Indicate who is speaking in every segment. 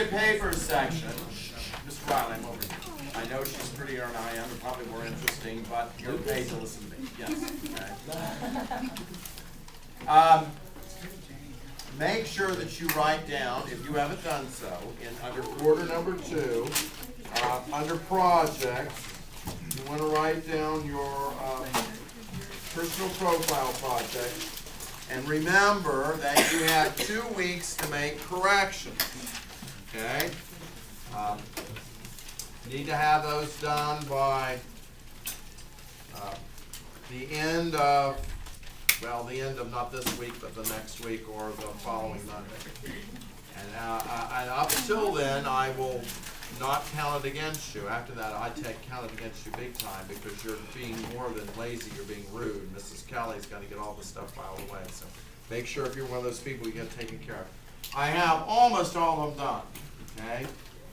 Speaker 1: Illustrated papers section. Mr. Riley, I'm over here. I know she's prettier than I am, and probably more interesting, but you're paid to listen to me. Yes. Okay. Make sure that you write down, if you haven't done so, under quarter number 2, under projects, you want to write down your personal profile project. And remember that you have 2 weeks to make corrections. Okay? You need to have those done by the end of, well, the end of not this week, but the next week or the following Monday. And up until then, I will not count it against you. After that, I count it against you big time because you're being more than lazy, you're being rude. Mrs. Kelly's got to get all the stuff filed away. So make sure if you're one of those people, you get it taken care of. I have almost all of them done. Okay?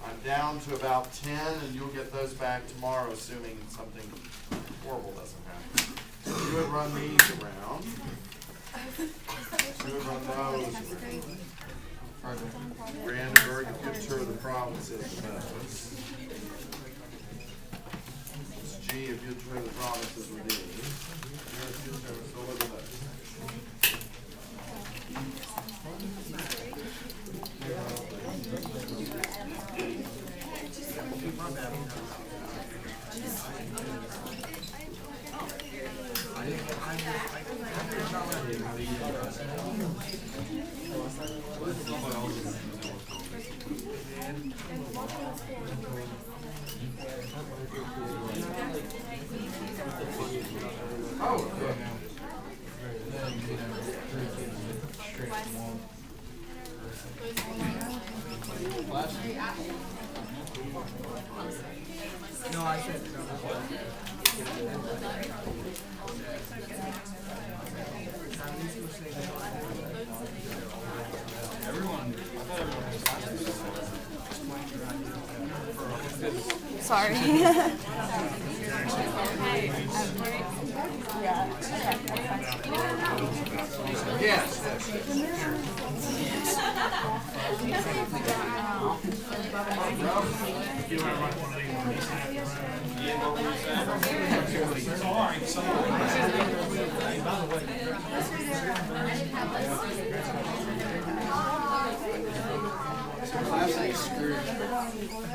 Speaker 1: I'm down to about 10, and you'll get those back tomorrow, assuming something horrible doesn't happen. So you would run these around. You would run those around. Brandenburg, if you tour the provinces of those. It's G, if you tour the provinces with E. So look at those. Oh, good.
Speaker 2: No, I said no.
Speaker 3: Sorry.
Speaker 1: Yes.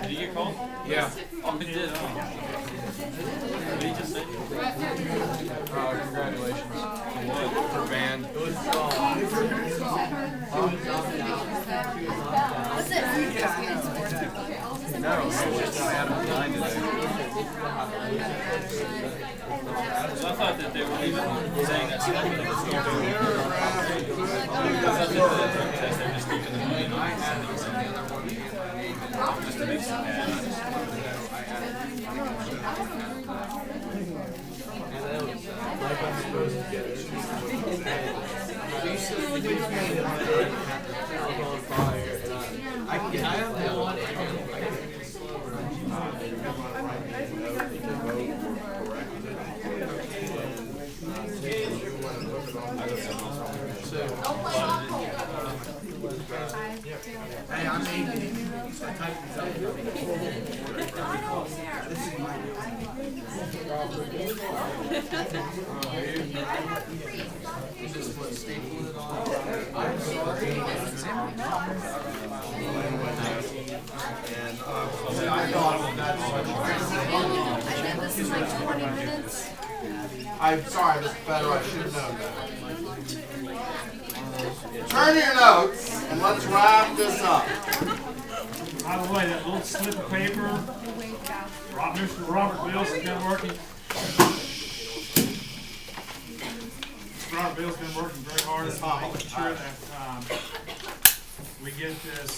Speaker 4: Did he get called?
Speaker 1: Yeah.
Speaker 4: Oh, he did. Oh. What did he just say?
Speaker 2: Congratulations.
Speaker 4: What?
Speaker 2: For band. No, I had him blind today.
Speaker 4: So I thought that they were even saying that something that was going to I thought that the drug test, they're just keeping the money and sending something just to make some ads.
Speaker 2: Hey, I'm 18. I typed this up. This is my This is what stapled it on. I'm sorry. I thought that's
Speaker 3: I did this in like 20 minutes.
Speaker 1: I'm sorry, Mr. Federer, I should have known that. Turn your notes and let's wrap this up.
Speaker 5: By the way, that little slip of paper, Mr. Robert Bills has been working. Mr. Robert Bills has been working very hard at making sure that we get this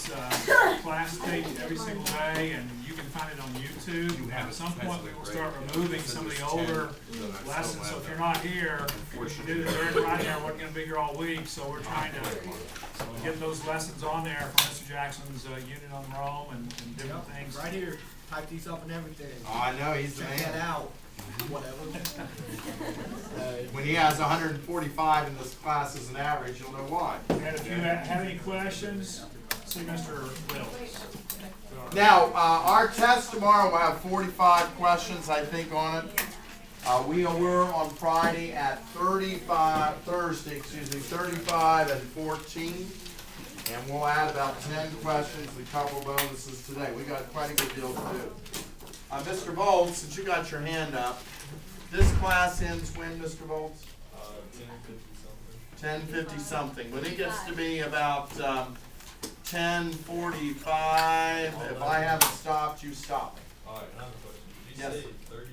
Speaker 5: class taped every single day, and you can find it on YouTube. At some point, we will start removing some of the older lessons. So if you're not here, we did it there and right there. Wasn't going to be here all week, so we're trying to get those lessons on there from Mr. Jackson's unit on Rome and different things.
Speaker 2: right here. Type these up and everything.
Speaker 1: Oh, I know, he's the
Speaker 2: Check that
Speaker 1: man.
Speaker 2: out. Whatever.
Speaker 1: When he has 145 in this class as an average, you'll know why.
Speaker 5: And if you have any questions, see Mr. Wills.
Speaker 1: Now, our test tomorrow will have 45 questions, I think, on it. We were on Friday at 35 and 14. And we'll add about 10 questions, a couple bonuses today. We got quite a good deal to do. Mr. Volz, since you got your hand up, this class ends when, Mr. Volz? 10:50 something. When it gets to be about 10:45, if I haven't stopped, you stop me.
Speaker 2: All right, another question. Did you
Speaker 1: Yes,
Speaker 2: say
Speaker 1: sir.
Speaker 2: 30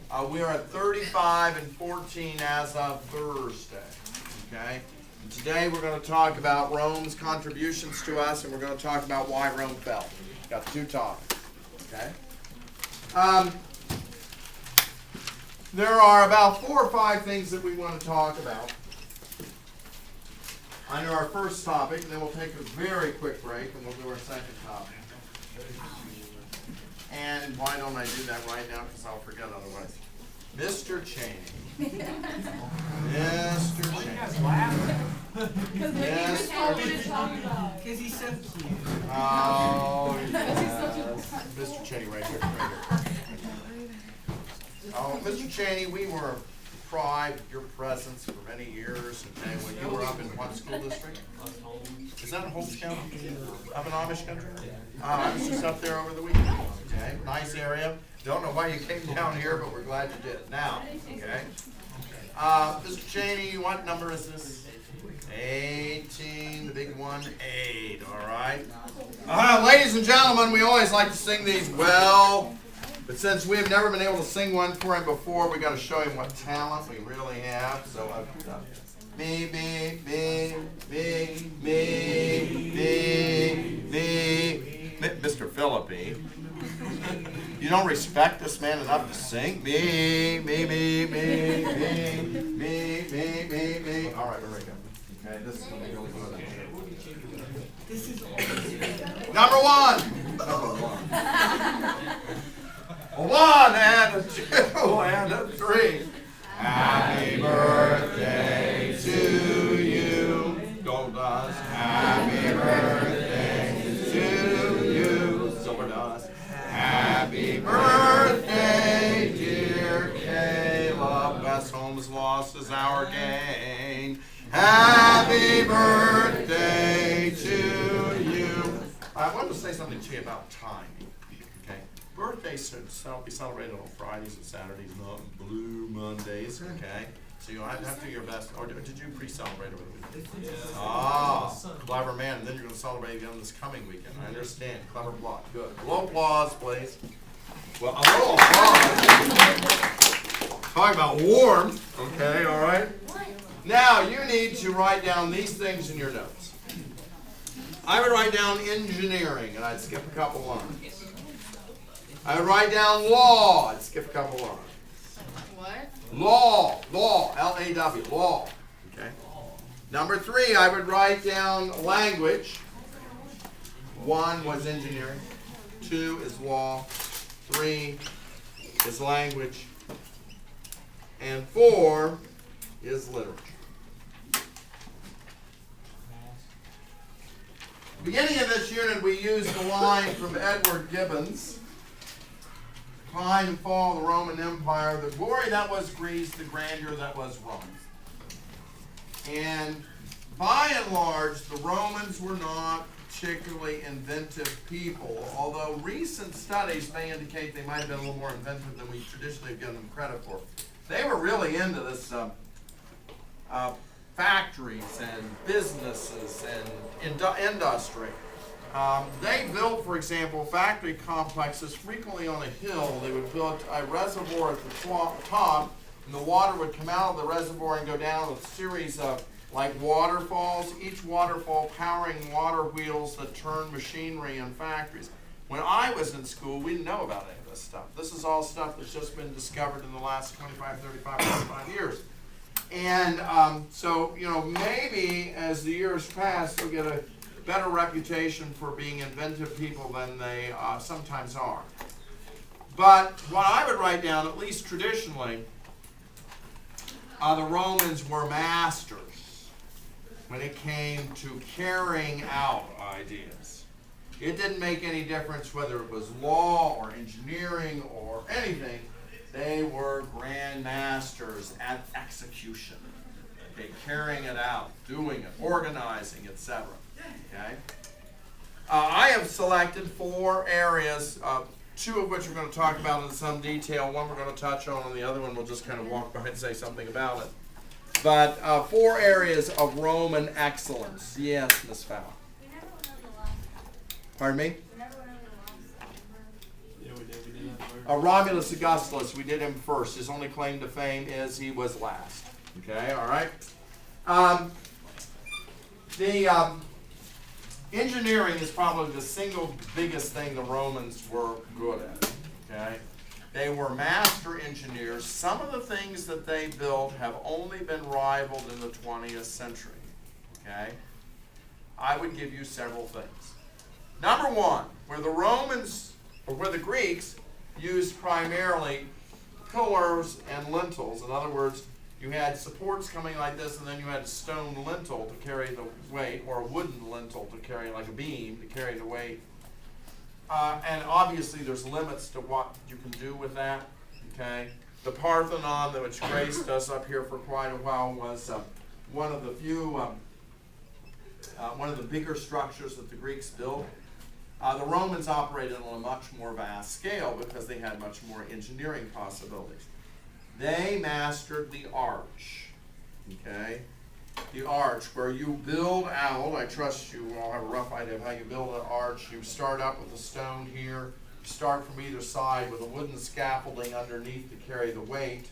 Speaker 2: what?
Speaker 1: We are at 35 and 14 as of Thursday. Okay? And today we're going to talk about Rome's contributions to us, and we're going to talk about why Rome fell. Got two topics. Okay? There are about 4 or 5 things that we want to talk about under our first topic, and then we'll take a very quick break, and we'll do our second topic. And why don't I do that right now, because I'll forget otherwise. Mr. Cheney. Mr.
Speaker 5: You
Speaker 1: Cheney.
Speaker 5: guys laughing?
Speaker 1: Yes.
Speaker 6: Because he's so cute.
Speaker 1: Oh, yes. Mr. Cheney, right here. Right here. Oh, Mr. Cheney, we were deprived of your presence for many years, and when you were up in what school district? Is that in Holmes County? Up in Amish country? I was just up there over the weekend. Okay, nice area. Don't know why you came down here, but we're glad you did. Now, okay. Mr. Cheney, what number is this? 18, the big one, 8, all right? Ladies and gentlemen, we always like to sing these well, but since we have never been able to sing one for him before, we got to show him what talent we really have. So, me, me, me, me, me, me, me, Mr. Philippi. You don't respect this man enough to sing? Me, me, me, me, me, me, me, me, me. All right, here we go. Okay, this is going to be really good.
Speaker 6: This is
Speaker 1: Number 1. Number 1. A 1 and a 2 and a 3. Happy birthday to you. Gold dust. Happy birthday to you. Silver dust. Happy birthday, dear Caleb. Best homes lost is our gain. Happy birthday to you. I wanted to say something to you about timing. Okay, birthdays should be celebrated on Fridays and Saturdays, not Blue Mondays. Okay, so you'll have to do your best. Or did you pre-celebrate over the weekend? Ah, clever man. And then you're going to celebrate again this coming weekend. I understand. Clever plot. Good. A little applause, please. Well, a little applause. Talking about warmth. Okay, all right. Now, you need to write down these things in your notes. I would write down engineering, and I'd skip a couple lines. I would write down law, I'd skip a couple lines.
Speaker 3: What?
Speaker 1: Law, L-A-W, law. Okay. Number 3, I would write down language. 1 was engineering. 2 is law. 3 is language. And 4 is literature. Beginning of this unit, we used the line from Edward Gibbons, Decline and Fall of the Roman Empire, the glory that was Greece, the grandeur that was Rome. And by and large, the Romans were not particularly inventive people, although recent studies may indicate they might have been a little more inventive than we traditionally have given them credit for. They were really into this factories and businesses and industry. They built, for example, factory complexes frequently on a hill. They would build a reservoir at the top, and the water would come out of the reservoir and go down with a series of like waterfalls, each waterfall powering water wheels that turn machinery in factories. When I was in school, we didn't know about any of this stuff. This is all stuff that's just been discovered in the last 25, 35, 45 years. And so, you know, maybe as the years pass, they'll get a better reputation for being inventive people than they sometimes are. But what I would write down, at least traditionally, the Romans were masters when it came to carrying out ideas. It didn't make any difference whether it was law or engineering or anything. They were grandmasters at execution. Okay, carrying it out, doing it, organizing, etc. Okay. I have selected 4 areas, 2 of which we're going to talk about in some detail. One we're going to touch on, and the other one we'll just kind of walk by and say something about it. But 4 areas of Roman excellence. Yes, Ms. Fowler. Pardon me?
Speaker 4: Yeah, we did that first.
Speaker 1: Romulus Augustulus, we did him first. His only claim to fame is he was last. Okay, all right. Engineering is probably the single biggest thing the Romans were good at. Okay, they were master engineers. Some of the things that they built have only been rivaled in the 20th century. Okay, I would give you several things. Number one, where the Greeks used primarily pillars and lintels. In other words, you had supports coming like this, and then you had a stone lintel to carry the weight, or a wooden lintel to carry, like a beam, to carry the weight. And obviously there's limits to what you can do with that. Okay, the Parthenon, which graced us up here for quite a while, was one of the few, one of the bigger structures that the Greeks built. The Romans operated on a much more vast scale because they had much more engineering possibilities. They mastered the arch, okay? The arch, where you build out, I trust you all have a rough idea of how you build an arch. You start up with a stone here. You start from either side with a wooden scaffolding underneath to carry the weight.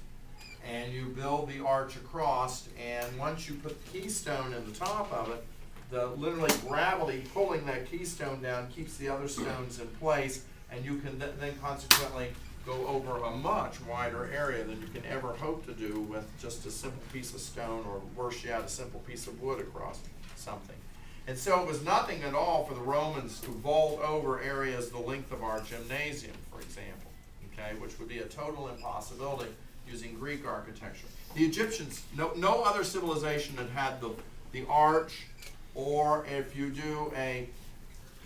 Speaker 1: And you build the arch across, and once you put the keystone in the top of it, the literally gravity pulling that keystone down keeps the other stones in place, and you can then consequently go over a much wider area than you can ever hope to do with just a simple piece of stone, or worse yet, a simple piece of wood across something. And so it was nothing at all for the Romans to vault over areas the length of our gymnasium, for example, okay, which would be a total impossibility using Greek architecture. The Egyptians, no other civilization had the arch, or if you do a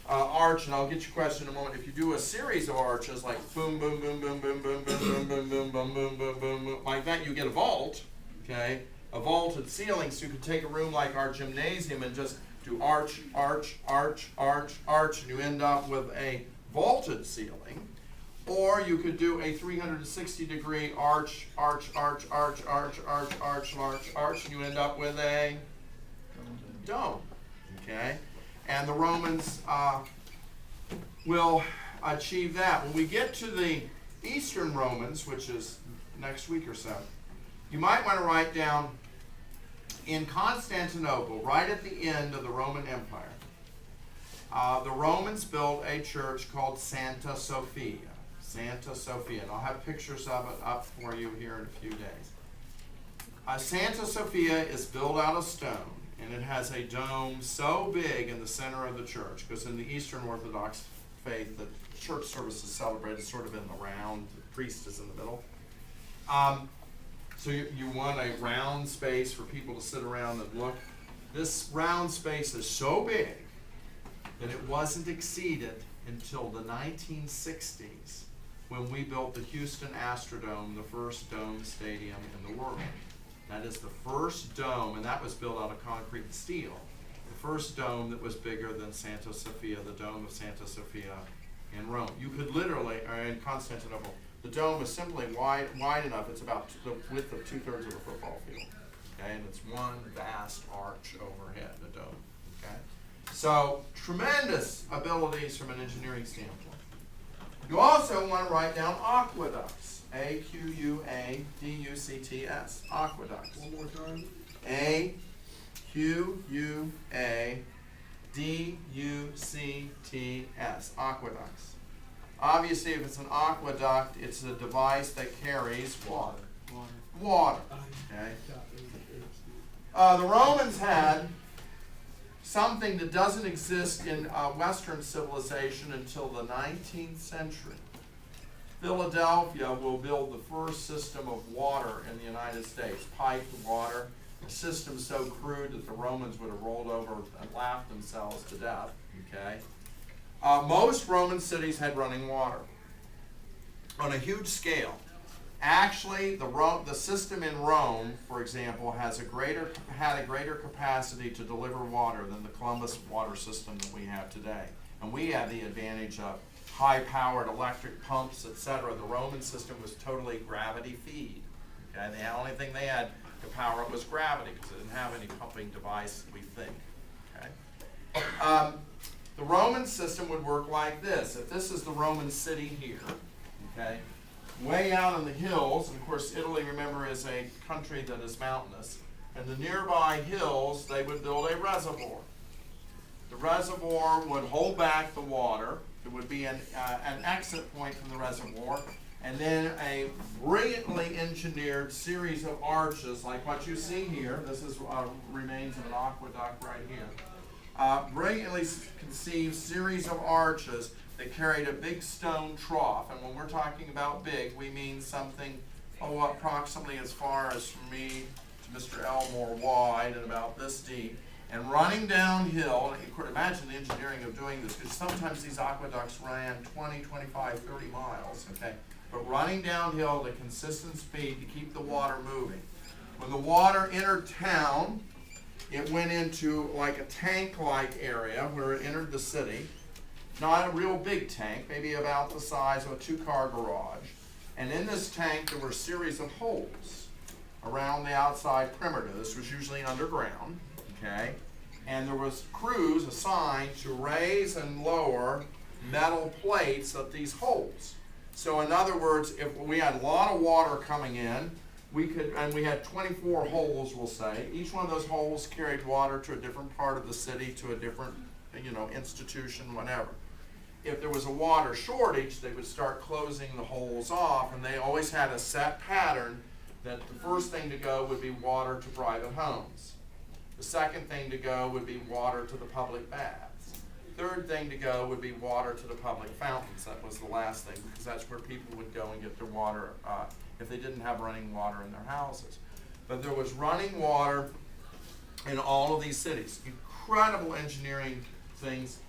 Speaker 1: arch, and I'll get your question in a moment, if you do a series of arches like boom, boom, boom, boom, boom, boom, boom, boom, boom, boom, boom, boom, boom, boom, boom, like that, you get a vault, okay? A vaulted ceiling, so you could take a room like our gymnasium and just do arch, arch, arch, arch, arch, and you end up with a vaulted ceiling. Or you could do a 360-degree arch, arch, arch, arch, arch, arch, arch, arch, arch, and you end up with a dome, okay? And the Romans will achieve that. When we get to the Eastern Romans, which is next week or so, you might want to write down in Constantinople, right at the end of the Roman Empire, the Romans built a church called Santa Sophia. Santa Sophia. And I'll have pictures of it up for you here in a few days. Santa Sophia is built out of stone. And it has a dome so big in the center of the church, because in the Eastern Orthodox faith, the church service is celebrated sort of in the round, the priest is in the middle. So you want a round space for people to sit around and look. This round space is so big that it wasn't exceeded until the 1960s, when we built the Houston Astrodome, the first dome stadium in the world. That is the first dome, and that was built out of concrete and steel. The first dome that was bigger than Santa Sophia, the dome of Santa Sophia in Rome. You could literally, or in Constantinople, the dome is simply wide enough, it's about the width of 2/3 of a football field. Okay, and it's one vast arch overhead, the dome. Okay? So, tremendous abilities from an engineering standpoint. You also want to write down aqueducts. A-Q-U-A-D-U-C-T-S. Aqueducts.
Speaker 2: One more time.
Speaker 1: A-Q-U-A-D-U-C-T-S. Aqueducts. Obviously, if it's an aqueduct, it's a device that carries water. Water. Okay. The Romans had something that doesn't exist in Western civilization until the 19th century. Philadelphia will build the first system of water in the United States, piped water, a system so crude that the Romans would have rolled over and laughed themselves to death, okay? Most Roman cities had running water on a huge scale. Actually, the system in Rome, for example, had a greater capacity to deliver water than the Columbus water system that we have today. And we have the advantage of high-powered electric pumps, etc. The Roman system was totally gravity feed. Okay? The only thing they had to power it was gravity, because it didn't have any pumping device, we think. Okay? The Roman system would work like this. If this is the Roman city here, okay, way out in the hills, and of course Italy, remember, is a country that is mountainous, and the nearby hills, they would build a reservoir. The reservoir would hold back the water. It would be an exit point from the reservoir, and then a brilliantly engineered series of arches, like what you see here. This is remains of an aqueduct right here. Brilliantly conceived series of arches that carried a big stone trough. And when we're talking about big, we mean something approximately as far as from me to Mr. Elmore wide and about this deep. And running downhill, and you could imagine the engineering of doing this, because sometimes these aqueducts ran 20, 25, 30 miles, okay? But running downhill at a consistent speed to keep the water moving. When the water entered town, it went into like a tank-like area where it entered the city. Not a real big tank, maybe about the size of a two-car garage. And in this tank, there were a series of holes around the outside perimeter. This was usually underground, okay? And there was crews assigned to raise and lower metal plates at these holes. So in other words, if we had a lot of water coming in, we had 24 holes, we'll say. Each one of those holes carried water to a different part of the city, to a different, institution, whatever. If there was a water shortage, they would start closing the holes off, and they always had a set pattern that the first thing to go would be water to private homes. The second thing to go would be water to the public baths. Third thing to go would be water to the public fountains. That was the last thing, because that's where people would go and get their water if they didn't have running water in their houses. But there was running water in all of these cities. Incredible engineering things.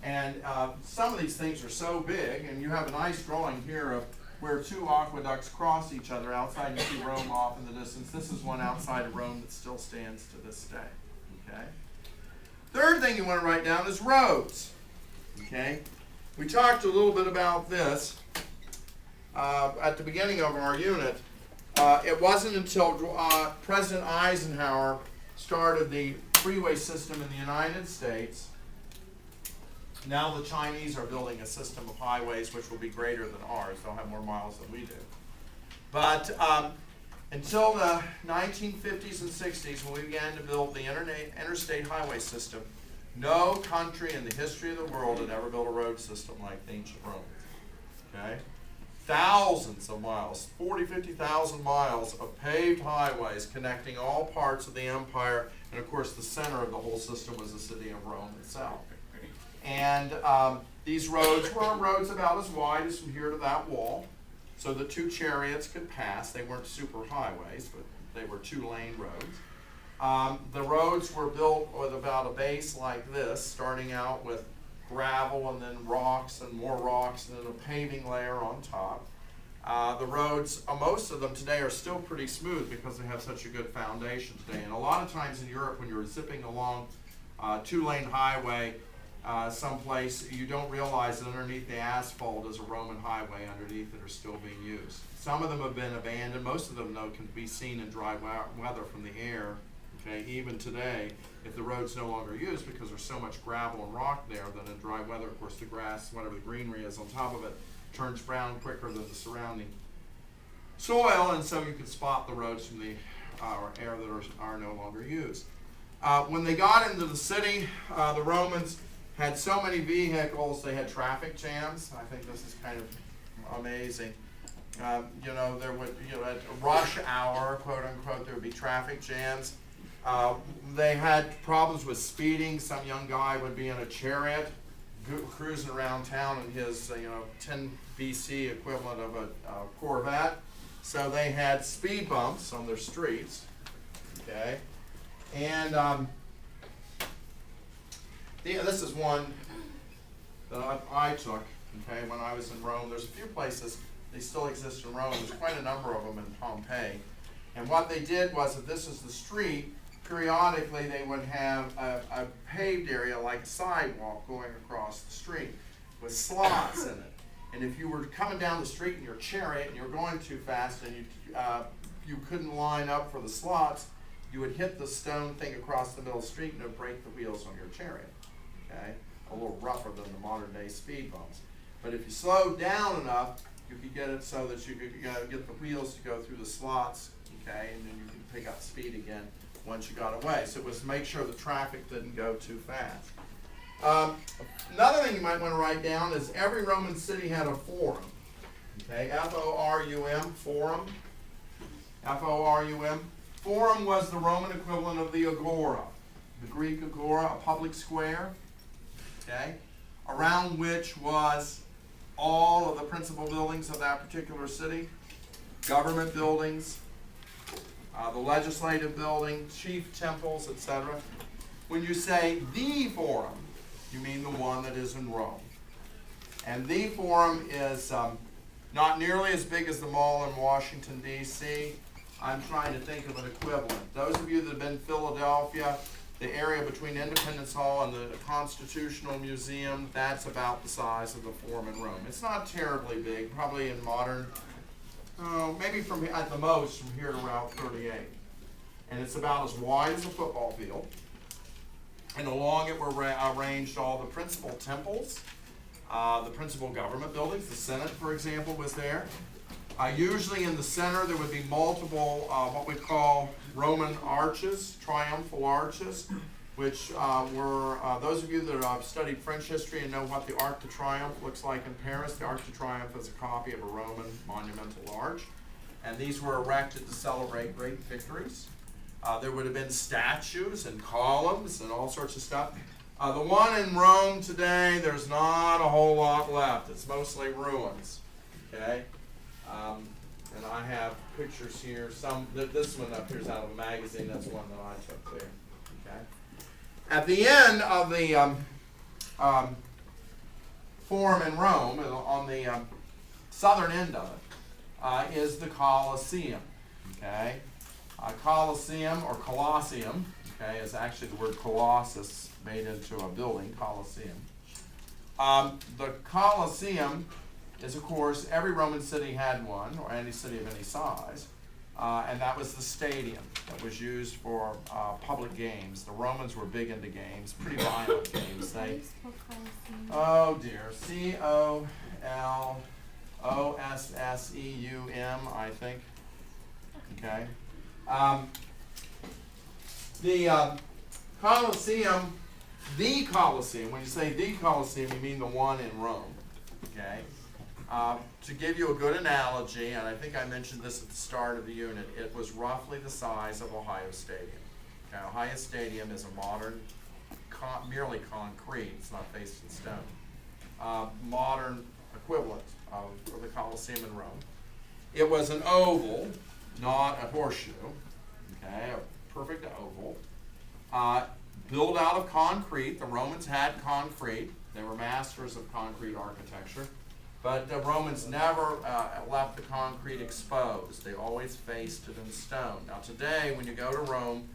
Speaker 1: And some of these things are so big, and you have a nice drawing here of where two aqueducts cross each other outside. You see Rome off in the distance. This is one outside of Rome that still stands to this day. Okay. Third thing you want to write down is roads. Okay. We talked a little bit about this at the beginning of our unit. It wasn't until President Eisenhower started the freeway system in the United States. Now the Chinese are building a system of highways which will be greater than ours. They'll have more miles than we do. But until the 1950s and 60s, when we began to build the interstate highway system, no country in the history of the world had ever built a road system like the ancient Romans. Okay? Thousands of miles, 50,000 miles of paved highways connecting all parts of the empire, and of course the center of the whole system was the city of Rome itself. And these roads were roads about as wide as from here to that wall, so the two chariots could pass. They weren't super highways, but they were two-lane roads. The roads were built with about a base like this, starting out with gravel and then rocks and more rocks and then a paving layer on top. The roads, most of them today are still pretty smooth because they have such a good foundation today. And a lot of times in Europe, when you're zipping along a two-lane highway someplace, you don't realize that underneath the asphalt is a Roman highway underneath that are still being used. Some of them have been abandoned. Most of them, though, can be seen in dry weather from the air. Okay, even today, if the road's no longer used because there's so much gravel and rock there, then in dry weather, of course, the grass, whatever the greenery is on top of it, turns brown quicker than the surrounding soil, and so you can spot the roads from the air that are no longer used. When they got into the city, the Romans had so many vehicles, they had traffic jams. I think this is kind of amazing. There would, at rush hour, quote unquote, there would be traffic jams. They had problems with speeding. Some young guy would be in a chariot cruising around town in his 10 BC equivalent of a Corvette. So they had speed bumps on their streets. Okay, and this is one that I took, okay, when I was in Rome. There's a few places, they still exist in Rome. There's quite a number of them in Pompeii. And what they did was, if this is the street, periodically they would have a paved area like a sidewalk going across the street with slots in it. And if you were coming down the street in your chariot and you were going too fast and you couldn't line up for the slots, you would hit the stone thing across the middle of the street and it would break the wheels on your chariot. Okay? A little rougher than the modern day speed bumps. But if you slowed down enough, you could get it so that you could get the wheels to go through the slots, okay, and then you could pick up speed again once you got away. So it was to make sure the traffic didn't go too fast. Another thing you might want to write down is every Roman city had a forum. Okay, F-O-R-U-M, forum. F-O-R-U-M. Forum was the Roman equivalent of the agora. The Greek agora, a public square, okay, around which was all of the principal buildings of that particular city, government buildings, the legislative building, chief temples, etc. When you say the forum, you mean the one that is in Rome. And the forum is not nearly as big as the mall in Washington, D.C. I'm trying to think of an equivalent. Those of you that have been in Philadelphia, the area between Independence Hall and the Constitutional Museum, that's about the size of the forum in Rome. It's not terribly big, probably in modern, maybe from at the most from here to Route 38. And it's about as wide as a football field. And along it were arranged all the principal temples, the principal government buildings. The Senate, for example, was there. Usually in the center there would be multiple what we call Roman arches, triumphal arches, which were, those of you that have studied French history and know what the Arc de Triomphe looks like in Paris, the Arc de Triomphe is a copy of a Roman monumental arch. And these were erected to celebrate great victories. There would have been statues and columns and all sorts of stuff. The one in Rome today, there's not a whole lot left. It's mostly ruins, okay? And I have pictures here. This one up here is out of a magazine. That's one that I took there. Okay. At the end of the forum in Rome, on the southern end of it, is the Colosseum. Okay. Colosseum or Colosseum, okay, is actually the word Colossus made into a building, Colosseum. The Colosseum is, of course, every Roman city had one, or any city of any size, and that was the stadium that was used for public games. The Romans were big into games, pretty violent games. Oh dear, C-O-L-O-S-S-E-U-M, I think. Okay. The Colosseum, when you say the Colosseum, you mean the one in Rome. Okay. To give you a good analogy, and I think I mentioned this at the start of the unit, it was roughly the size of Ohio Stadium. Okay, Ohio Stadium is a modern, merely concrete, it's not faced in stone, modern equivalent of the Colosseum in Rome. It was an oval, not a horseshoe, okay, a perfect oval, built out of concrete. The Romans had concrete. They were masters of concrete architecture. But the Romans never left the concrete exposed. They always faced it in stone. Now today, when you go to Rome,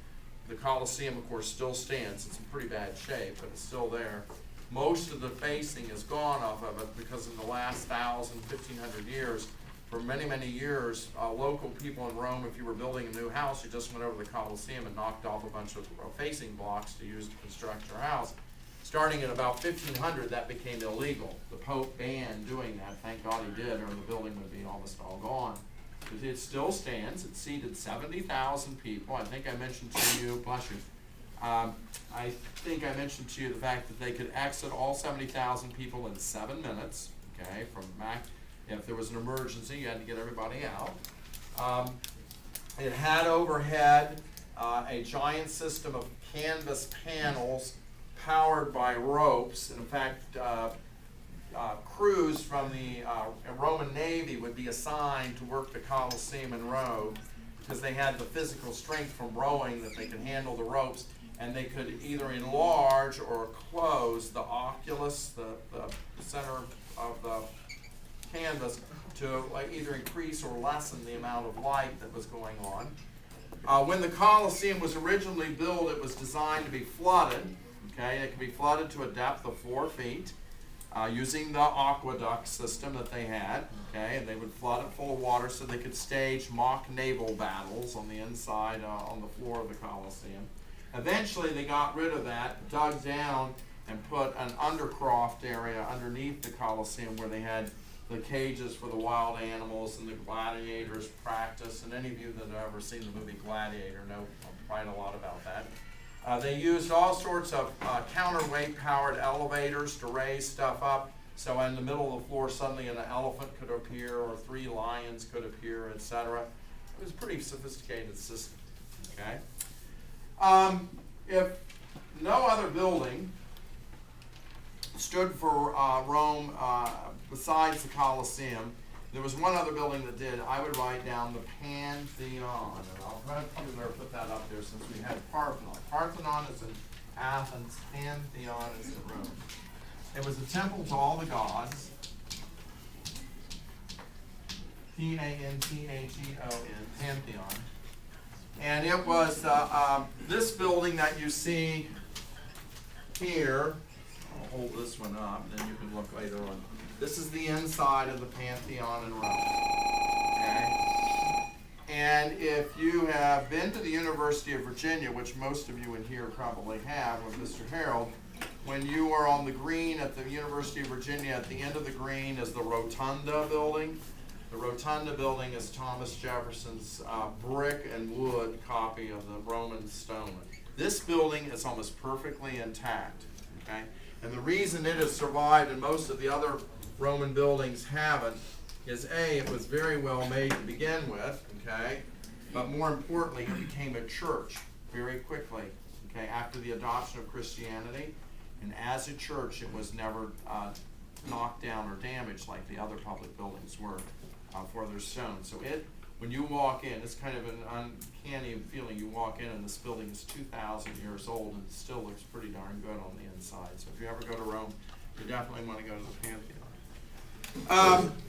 Speaker 1: the Colosseum, of course, still stands. It's in pretty bad shape, but it's still there. Most of the facing is gone off of it because in the last 1,000, 1,500 years, for many, many years, local people in Rome, if you were building a new house, you just went over the Colosseum and knocked off a bunch of facing blocks to use to construct your house. Starting in about 1500, that became illegal. The Pope banned doing that. Thank God he did, or the building would be almost all gone. But it still stands. It seated 70,000 people. I think I mentioned to you, bless you, I think I mentioned to you the fact that they could exit all 70,000 people in 7 minutes. Okay, from Mac. If there was an emergency, you had to get everybody out. It had overhead a giant system of canvas panels powered by ropes. In fact, crews from the Roman Navy would be assigned to work the Colosseum in Rome because they had the physical strength from rowing that they could handle the ropes. and they could either enlarge or close the oculus, the center of the canvas, to like either increase or lessen the amount of light that was going on. When the Colosseum was originally built, it was designed to be flooded. Okay, it could be flooded to a depth of 4 feet using the aqueduct system that they had. Okay, and they would flood it full of water so they could stage mock naval battles on the inside, on the floor of the Colosseum. Eventually, they got rid of that, dug down, and put an undercroft area underneath the Colosseum where they had the cages for the wild animals and the gladiators practice. And any of you that have ever seen the movie Gladiator know quite a lot about that. They used all sorts of counterweight powered elevators to raise stuff up. So in the middle of the floor, suddenly an elephant could appear, or 3 lions could appear, etc. It was a pretty sophisticated system. Okay. If no other building stood for Rome besides the Colosseum, there was one other building that did. I would write down the Pantheon, and I'll try to put that up there since we had Parthenon. Parthenon is in Athens, Pantheon is in Rome. It was a temple to all the gods. Pantheon, Pantheon. And it was this building that you see here. I'll hold this one up, then you can look later on. This is the inside of the Pantheon in Rome. Okay? And if you have been to the University of Virginia, which most of you in here probably have with Mr. Harold, when you are on the green at the University of Virginia, at the end of the green is the Rotunda building. The Rotunda building is Thomas Jefferson's brick and wood copy of the Roman stone. This building is almost perfectly intact. Okay? And the reason it has survived and most of the other Roman buildings haven't is A, it was very well made to begin with, okay? But more importantly, it became a church very quickly, okay, after the adoption of Christianity. And as a church, it was never knocked down or damaged like the other public buildings were for their stone. So when you walk in, it's kind of an uncanny feeling. You walk in and this building is 2,000 years old and it still looks pretty darn good on the inside. So if you ever go to Rome, you definitely want to go to the Pantheon.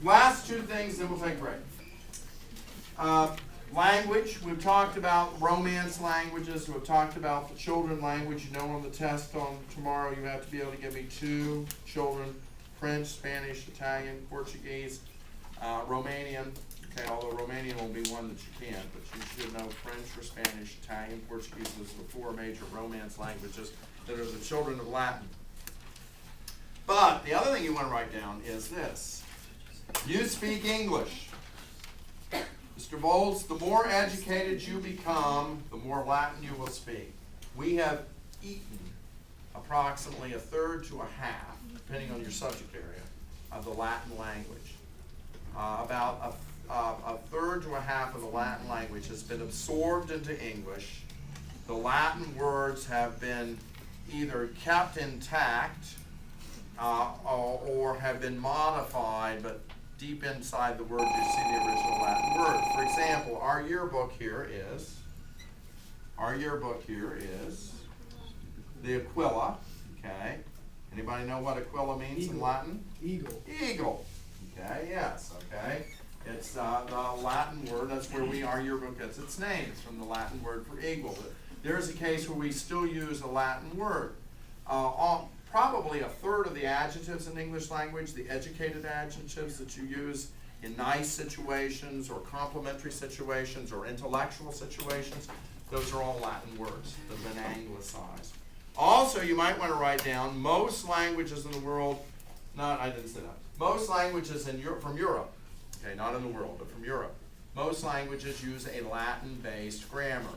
Speaker 1: Last 2 things, then we'll take a break. Language, we've talked about Romance languages, we've talked about the children language. You know, on the test on tomorrow, you have to be able to give me 2 children: French, Spanish, Italian, Portuguese, Romanian. Okay, although Romanian will be one that you can't, but you should know French or Spanish, Italian, Portuguese. Those are the 4 major Romance languages that are the children of Latin. But the other thing you want to write down is this. You speak English. Mr. Volz, the more educated you become, the more Latin you will speak. We have eaten approximately 1/3 to 1/2, depending on your subject area, of the Latin language. About a 1/3 to 1/2 of the Latin language has been absorbed into English. The Latin words have been either kept intact or have been modified, but deep inside the word you see the original Latin word. For example, our yearbook here is the Aquila. Okay. Anybody know what Aquila means in Latin?
Speaker 6: Eagle.
Speaker 1: Eagle. Okay, yes, okay. It's the Latin word, that's where our yearbook gets its name. It's from the Latin word for eagle. But there's a case where we still use a Latin word. Probably 1/3 of the adjectives in English language, the educated adjectives that you use in nice situations or complimentary situations or intellectual situations, those are all Latin words that have been anglicized. Also, you might want to write down most languages in the world, most languages from Europe, okay, not in the world, but from Europe, most languages use a Latin-based grammar.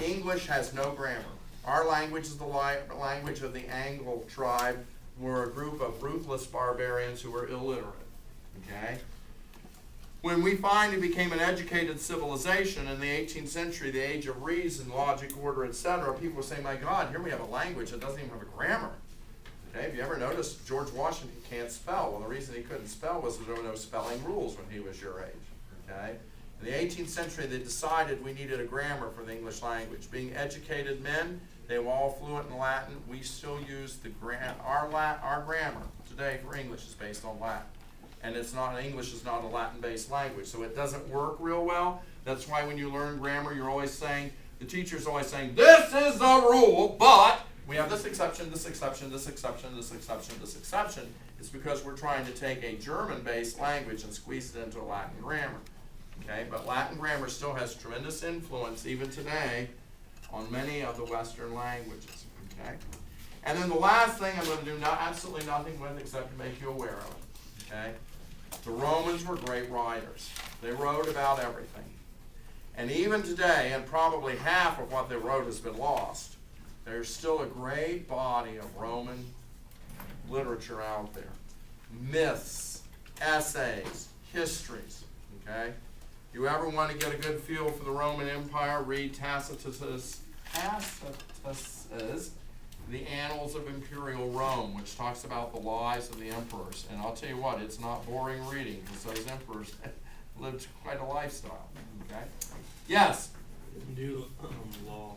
Speaker 1: English has no grammar. Our language is the language of the Anglo tribe. We're a group of ruthless barbarians who were illiterate. Okay? When we finally became an educated civilization in the 18th century, the age of reason, logic, order, etc., people say, my God, here we have a language that doesn't even have a grammar. Okay? Have you ever noticed George Washington can't spell? Well, the reason he couldn't spell was there were no spelling rules when he was your age. Okay? In the 18th century, they decided we needed a grammar for the English language. Being educated men, They were all fluent in Latin. We still use our grammar today for English is based on Latin. And English is not a Latin-based language, so it doesn't work real well. That's why when you learn grammar, you're always saying, the teacher's always saying, this is the rule, but we have this exception, this exception, this exception, this exception, this exception. It's because we're trying to take a German-based language and squeeze it into a Latin grammar. Okay, but Latin grammar still has tremendous influence, even today, on many of the Western languages. Okay, and then the last thing I'm going to do absolutely nothing with except to make you aware of it. Okay, the Romans were great writers. They wrote about everything, and even today, and probably half of what they wrote has been lost. There's still a great body of Roman literature out there. Myths, essays, histories. Okay? You ever want to get a good feel for the Roman Empire, read Tacitus' The Annals of Imperial Rome, which talks about the lives of the emperors. And I'll tell you what, it's not boring reading, because those emperors lived quite a lifestyle. Okay? Yes?
Speaker 7: New law.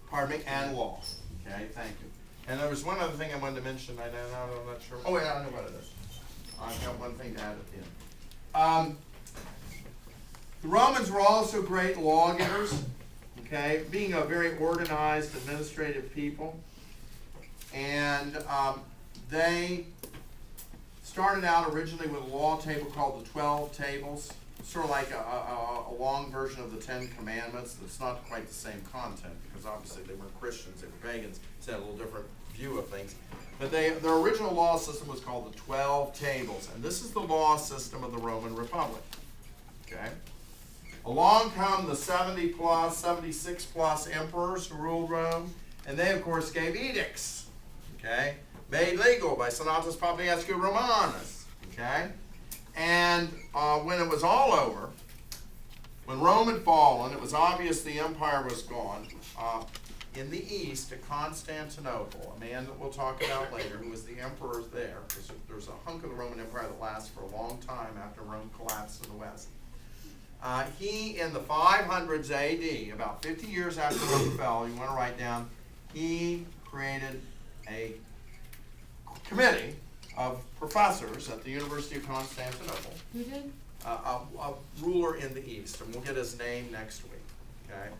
Speaker 1: Pardon me? And law. Okay, thank you. And there was one other thing I wanted to mention. I'm not sure. Oh, yeah, I know what it is. I've got one thing to add at the end. The Romans were also great lawgivers, okay, being a very organized administrative people. And they started out originally with a law table called the 12 Tables, sort of like a long version of the 10 Commandments. It's not quite the same content because obviously they weren't Christians, they were pagans, so they had a little different view of things. But their original law system was called the 12 Tables, and this is the law system of the Roman Republic. Okay? Along come the 70 plus, 76 plus emperors who ruled Rome, and they of course gave edicts, okay, made legal by Senatus Papiescu Romanus, okay? And when it was all over, when Rome had fallen, it was obvious the empire was gone. In the east, at Constantinople, a man that we'll talk about later, who was the emperor there, because there's a hunk of the Roman Empire that lasts for a long time after Rome collapsed in the west. He, in the 500s AD, about 50 years after Rome fell, you want to write down, he created a committee of professors at the University of Constantinople.
Speaker 3: Who did?
Speaker 1: A ruler in the East, and we'll get his name next week, okay?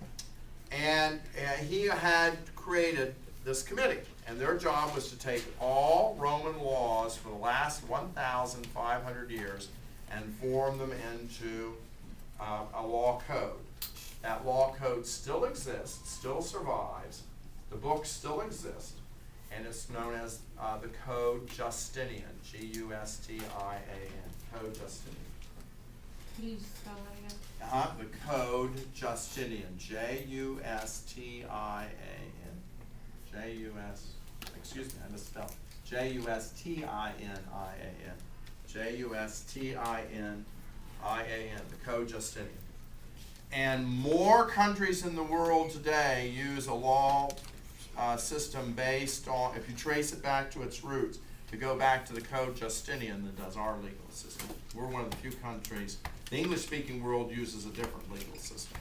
Speaker 1: And he had created this committee, and their job was to take all Roman laws for the last 1,500 years and form them into a law code. That law code still exists, still survives, the books still exist, and it's known as the Code Justinian, G-U-S-T-I-A-N, Code Justinian.
Speaker 3: Can you spell that again?
Speaker 1: The Code Justinian, J-U-S-T-I-A-N, excuse me, I misspelled, J-U-S-T-I-N-I-A-N, J-U-S-T-I-N-I-A-N, the Code Justinian. And more countries in the world today use a law system based on, if you trace it back to its roots, to go back to the Code Justinian that does our legal system. We're one of the few countries. The English-speaking world uses a different legal system.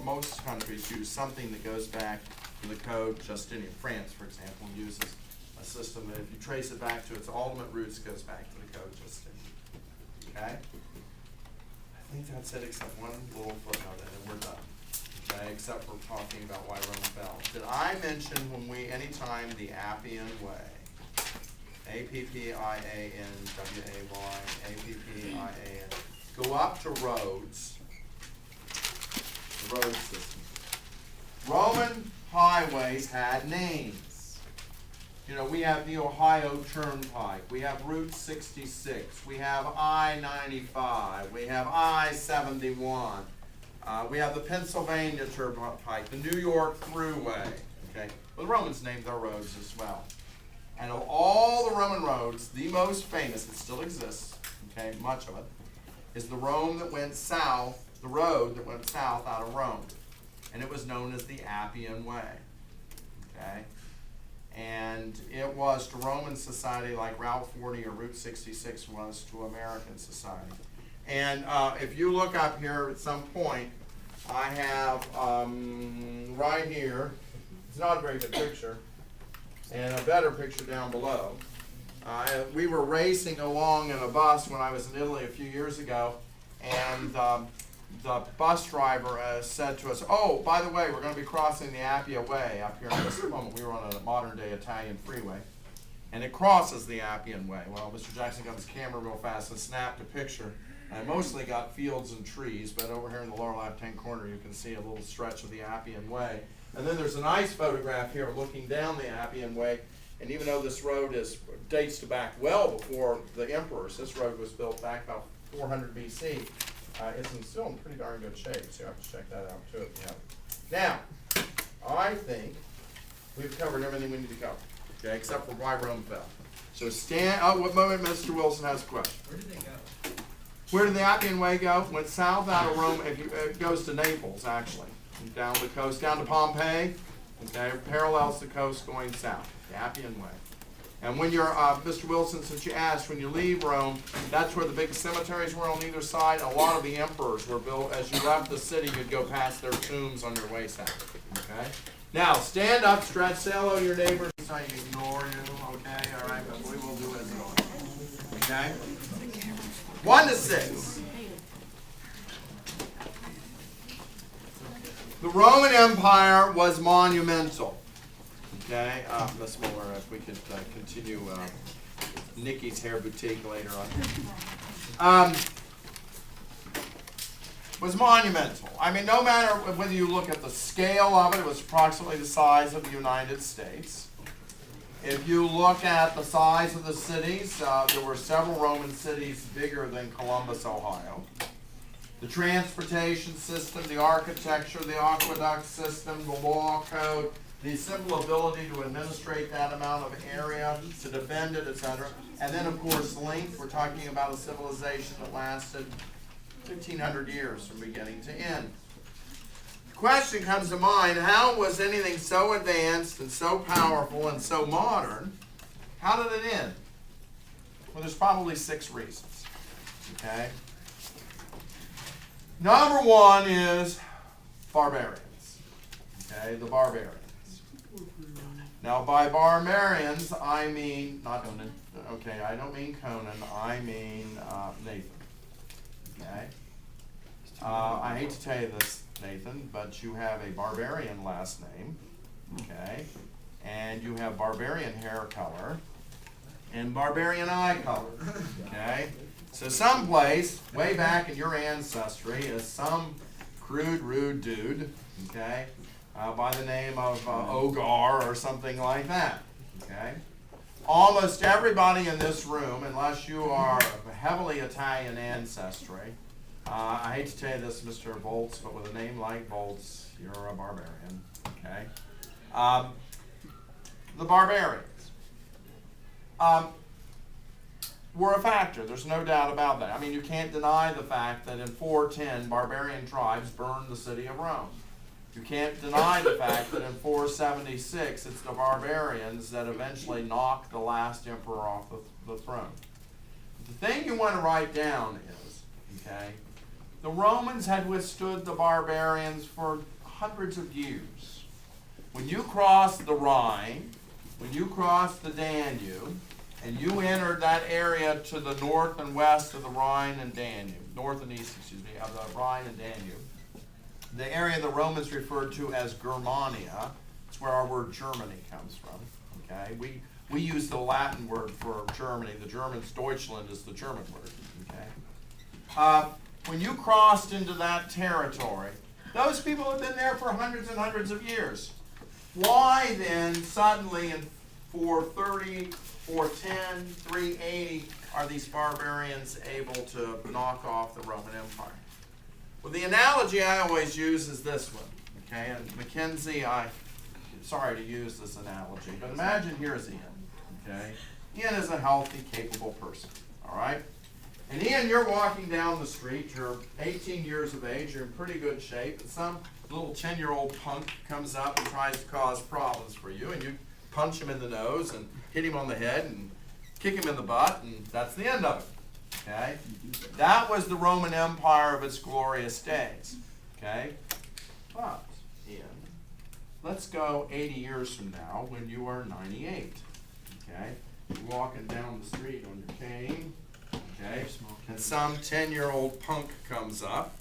Speaker 1: Most countries use something that goes back to the Code Justinian. France, for example, uses a system that if you trace it back to its ultimate roots, goes back to the Code Justinian. Okay? I think that's it, except one little footnote, and then we're done. Okay, except for talking about why Rome fell. Did I mention anytime the Appian Way, A-P-P-I-A-N-W-A-Y, A-P-P-I-A-N, go up to Rhodes, the road system. Roman highways had names. You know, we have the Ohio Turnpike, we have Route 66, we have I-95, we have I-71, we have the Pennsylvania Turnpike, the New York Thruway, okay? Well, the Romans named their roads as well. And of all the Roman roads, the most famous, it still exists, okay, much of it, is the road that went south out of Rome. And it was known as the Appian Way, okay? And it was to Roman society like Route 40 or Route 66 was to American society. And if you look up here at some point, I have right here, It's not a very good picture. And a better picture down below. We were racing along in a bus when I was in Italy a few years ago, and the bus driver said to us, "Oh, by the way, we're going to be crossing the Appia Way up here in this moment." We were on a modern-day Italian freeway, and it crosses the Appian Way. Well, Mr. Jackson got his camera real fast and snapped a picture. I mostly got fields and trees, but over here in the lower left-hand corner, you can see a little stretch of the Appian Way. And then there's a nice photograph here looking down the Appian Way. And even though this road dates to back well before the emperors, this road was built back about 400 BC. It's still in pretty darn good shape, so you have to check that out too if you have. Now, I think we've covered everything we need to cover, okay, except for why Rome fell. So what moment Mr. Wilson has a question.
Speaker 2: Where did they go?
Speaker 1: Where did the Appian Way go? Went south out of Rome. It goes to Naples, actually, down the coast, down to Pompeii. Okay, parallels the coast going south, the Appian Way. And when you're, Mr. Wilson, since you asked, when you leave Rome, that's where the big cemeteries were on either side. A lot of the emperors were built. As you left the city, you'd go past their tombs on your way south. Okay. Now stand up, stretch, say hello to your neighbors. I ignore you. Okay. All right. But we will do as always. Okay. 1 to 6. The Roman Empire was monumental. Okay, Ms. Muller, if we could continue Nikki's Hair Boutique later on. Was monumental. I mean, no matter whether you look at the scale of it, it was approximately the size of the United States. If you look at the size of the cities, there were several Roman cities bigger than Columbus, Ohio. The transportation system, the architecture, the aqueduct system, the law code, the simple ability to administrate that amount of area, to defend it, etc. And then, of course, length. We're talking about a civilization that lasted 1,500 years from beginning to end. The question comes to mind, how was anything so advanced and so powerful and so modern, how did it end? Well, there's probably 6 reasons. Okay? Number 1 is barbarians. Okay, the barbarians. Now, by barbarians, I mean, not Conan. Okay, I don't mean Conan. I mean Nathan. Okay? I hate to tell you this, Nathan, but you have a barbarian last name. Okay? And you have barbarian hair color and barbarian eye color. Okay? So someplace way back in your ancestry is some crude, rude dude, okay, by the name of Ogar or something like that, okay? Almost everybody in this room, unless you are of heavily Italian ancestry, I hate to tell you this, Mr. Volz, but with a name like Volz, you're a barbarian, okay? The barbarians were a factor. There's no doubt about that. I mean, you can't deny the fact that in 410, barbarian tribes burned the city of Rome. You can't deny the fact that in 476, it's the barbarians that eventually knocked the last emperor off the throne. The thing you want to write down is, okay, the Romans had withstood the barbarians for hundreds of years. When you crossed the Rhine, when you crossed the Danube, and you entered that area to the north and west of the Rhine and Danube, north and east, excuse me, of the Rhine and Danube, the area the Romans referred to as Germania. It's where our word Germany comes from. Okay, we use the Latin word for Germany. The Germans, Deutschland is the German word. Okay, when you crossed into that territory, those people have been there for hundreds and hundreds of years. Why then suddenly in 430, 410, 380 are these barbarians able to knock off the Roman Empire? Well, the analogy I always use is this one, okay? And Mackenzie, I'm sorry to use this analogy, but imagine here's Ian, okay? Ian is a healthy, capable person, all right? And Ian, you're walking down the street, you're 18 years of age, you're in pretty good shape, and some little 10-year-old punk comes up and tries to cause problems for you, and you punch him in the nose and hit him on the head and kick him in the butt, and that's the end of it. Okay? That was the Roman Empire of its glorious days. Okay? But, Ian, let's go 80 years from now when you are 98, okay? You're walking down the street on your cane, okay? And some 10-year-old punk comes up,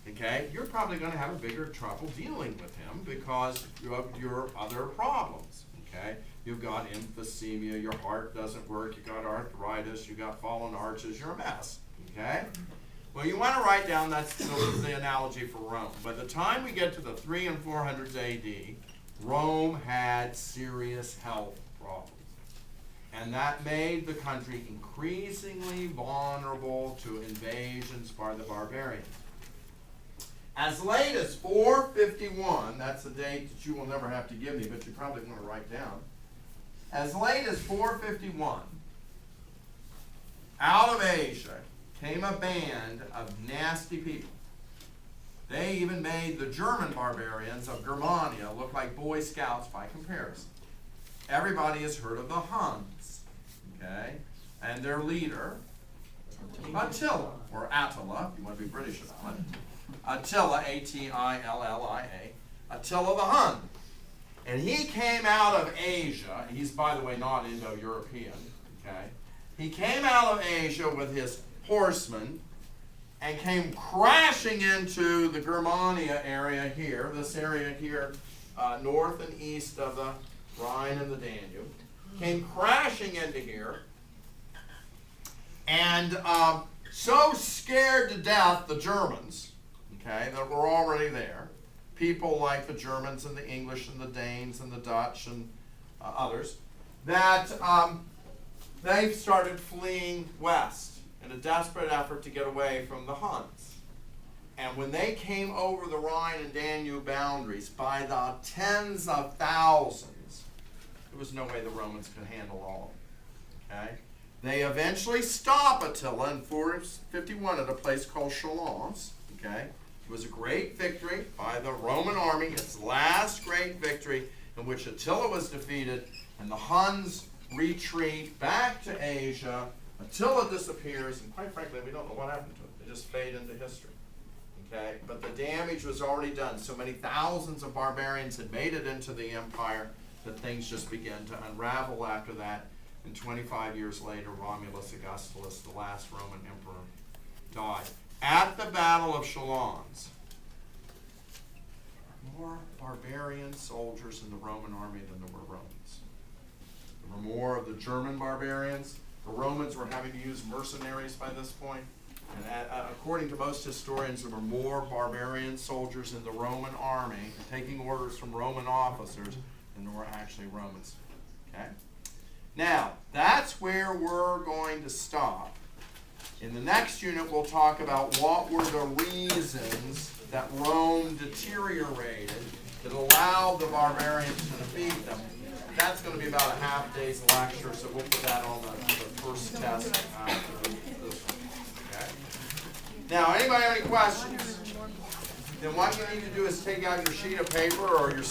Speaker 1: okay? You're probably gonna have a bigger trouble dealing with him because of your other problems, okay? You've got emphysema, your heart doesn't work, you got arthritis, you got fallen arches, you're a mess, okay? Well, you want to write down, that's the analogy for Rome. By the time we get to the 300s and 400s AD, Rome had serious health problems. And that made the country increasingly vulnerable to invasions by the barbarians. As late as 451, that's a date that you will never have to give me, but you probably want to write down. As late as 451, out of Asia came a band of nasty people. They even made the German barbarians of Germania look like Boy Scouts by comparison. Everybody has heard of the Huns, okay? And their leader, Attila, or Attila, if you want to be British about it. Attila, A-T-I-L-L-I-A, Attila the Hun. And he came out of Asia. He's, by the way, not Indo-European, okay? He came out of Asia with his horsemen and came crashing into the Germania area here, this area here, north and east of the Rhine and the Danube, came crashing into here, and so scared to death the Germans, okay, that were already there, people like the Germans and the English and the Danes and the Dutch and others, that they started fleeing west in a desperate effort to get away from the Huns. And when they came over the Rhine and Danube boundaries by the tens of thousands, there was no way the Romans could handle all of them. Okay? They eventually stop Attila in 451 at a place called Chalons. Okay? It was a great victory by the Roman army, its last great victory, in which Attila was defeated and the Huns retreat back to Asia. Attila disappears, and quite frankly, we don't know what happened to it. They just fade into history. Okay? But the damage was already done. So many thousands of barbarians had made it into the empire that things just began to unravel after that. And 25 years later, Romulus Augustulus, the last Roman emperor, died. At the Battle of Chalons, there were more barbarian soldiers in the Roman army than there were Romans. There were more of the German barbarians. The Romans were having to use mercenaries by this point. And according to most historians, there were more barbarian soldiers in the Roman army taking orders from Roman officers than there were actually Romans. Okay? Now, that's where we're going to stop. In the next unit, we'll talk about what were the reasons that Rome deteriorated that allowed the barbarians to defeat them. That's going to be about a half day's lecture, so we'll put that on the first test after this one. Okay? Now, anybody have any questions? Then what you need to do is take out your sheet of paper or your